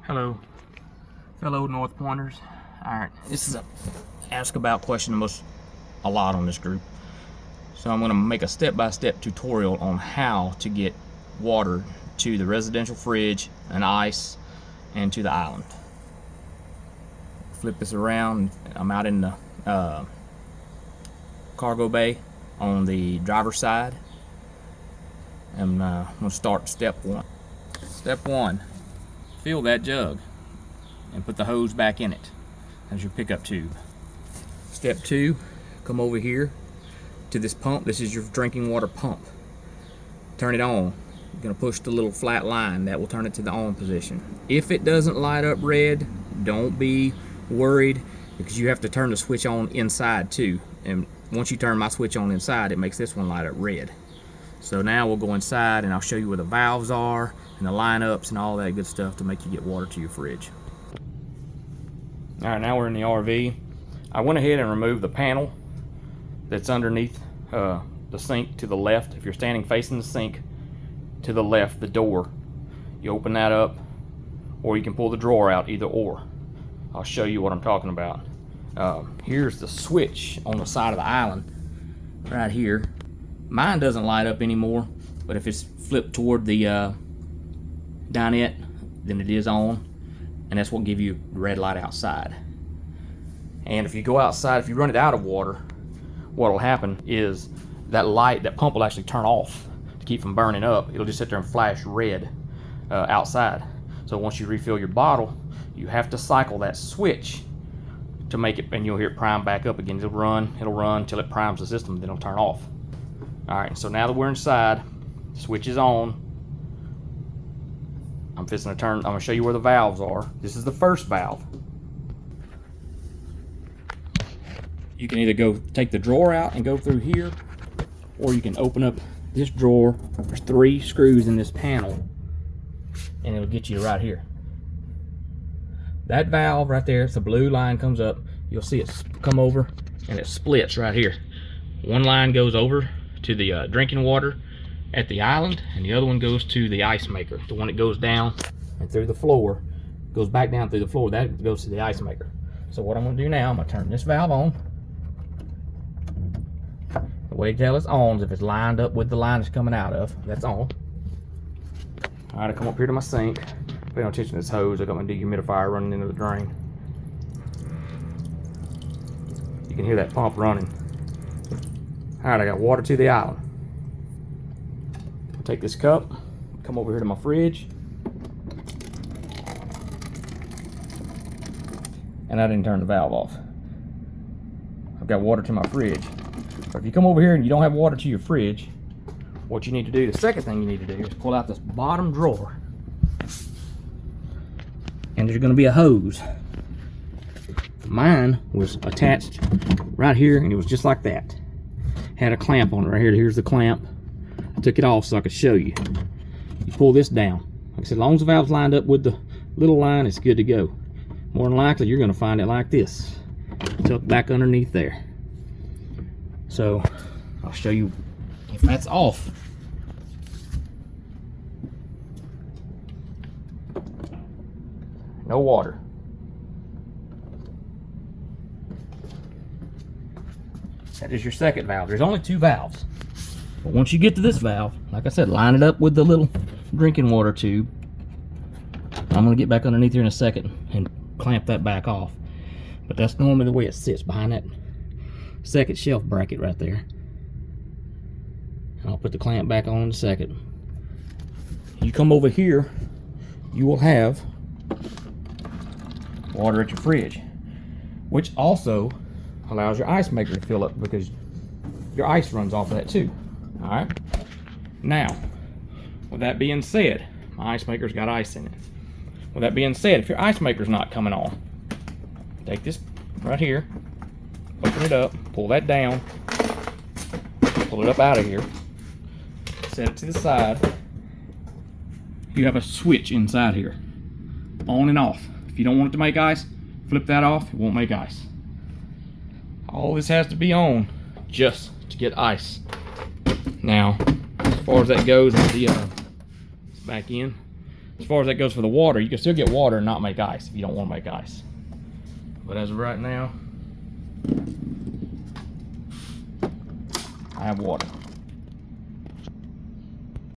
Hello, fellow North Pointers. Alright, this is a ask about question a lot on this group. So I'm going to make a step-by-step tutorial on how to get water to the residential fridge and ice and to the island. Flip this around. I'm out in the cargo bay on the driver's side. I'm going to start step one. Step one. Fill that jug and put the hose back in it as your pickup tube. Step two, come over here to this pump. This is your drinking water pump. Turn it on. You're going to push the little flat line that will turn it to the on position. If it doesn't light up red, don't be worried, because you have to turn the switch on inside too. And once you turn my switch on inside, it makes this one light up red. So now we'll go inside and I'll show you where the valves are and the lineups and all that good stuff to make you get water to your fridge. Alright, now we're in the RV. I went ahead and removed the panel that's underneath the sink to the left. If you're standing facing the sink, to the left, the door, you open that up, or you can pull the drawer out, either or. I'll show you what I'm talking about. Here's the switch on the side of the island right here. Mine doesn't light up anymore, but if it's flipped toward the dinette, then it is on, and that's what gives you the red light outside. And if you go outside, if you run it out of water, what will happen is that light, that pump will actually turn off to keep from burning up. It'll just sit there and flash red outside. So once you refill your bottle, you have to cycle that switch to make it, and you'll hear it prime back up again. It'll run till it primes the system, then it'll turn off. Alright, so now that we're inside, switch is on. I'm going to show you where the valves are. This is the first valve. You can either go take the drawer out and go through here, or you can open up this drawer. There's 3 screws in this panel, and it'll get you right here. That valve right there, if the blue line comes up, you'll see it come over and it splits right here. One line goes over to the drinking water at the island, and the other one goes to the ice maker. The one that goes down and through the floor, goes back down through the floor, that goes to the ice maker. So what I'm going to do now, I'm going to turn this valve on. The way to tell it's on is if it's lined up with the line it's coming out of. That's on. Alright, I come up here to my sink. Pay no attention to this hose. I got my dehumidifier running into the drain. You can hear that pump running. Alright, I got water to the island. I'll take this cup, come over here to my fridge. And I didn't turn the valve off. I've got water to my fridge. But if you come over here and you don't have water to your fridge, what you need to do, the second thing you need to do is pull out this bottom drawer. And there's going to be a hose. Mine was attached right here, and it was just like that. Had a clamp on it right here. Here's the clamp. I took it off so I could show you. You pull this down. Like I said, as long as the valve's lined up with the little line, it's good to go. More than likely, you're going to find it like this, tucked back underneath there. So I'll show you if that's off. No water. That is your second valve. There's only 2 valves. But once you get to this valve, like I said, line it up with the little drinking water tube. I'm going to get back underneath here in a second and clamp that back off. But that's normally the way it sits, behind that second shelf bracket right there. And I'll put the clamp back on in a second. You come over here, you will have water at your fridge, which also allows your ice maker to fill up, because your ice runs off of that too. Alright, now with that being said, my ice maker's got ice in it. With that being said, if your ice maker's not coming on, take this right here, open it up, pull that down, pull it up out of here, set it to the side. You have a switch inside here, on and off. If you don't want it to make ice, flip that off, it won't make ice. All this has to be on just to get ice. Now, as far as that goes, the back in, As far as that goes for the water, you can still get water and not make ice if you don't want to make ice. But as of right now, I have water.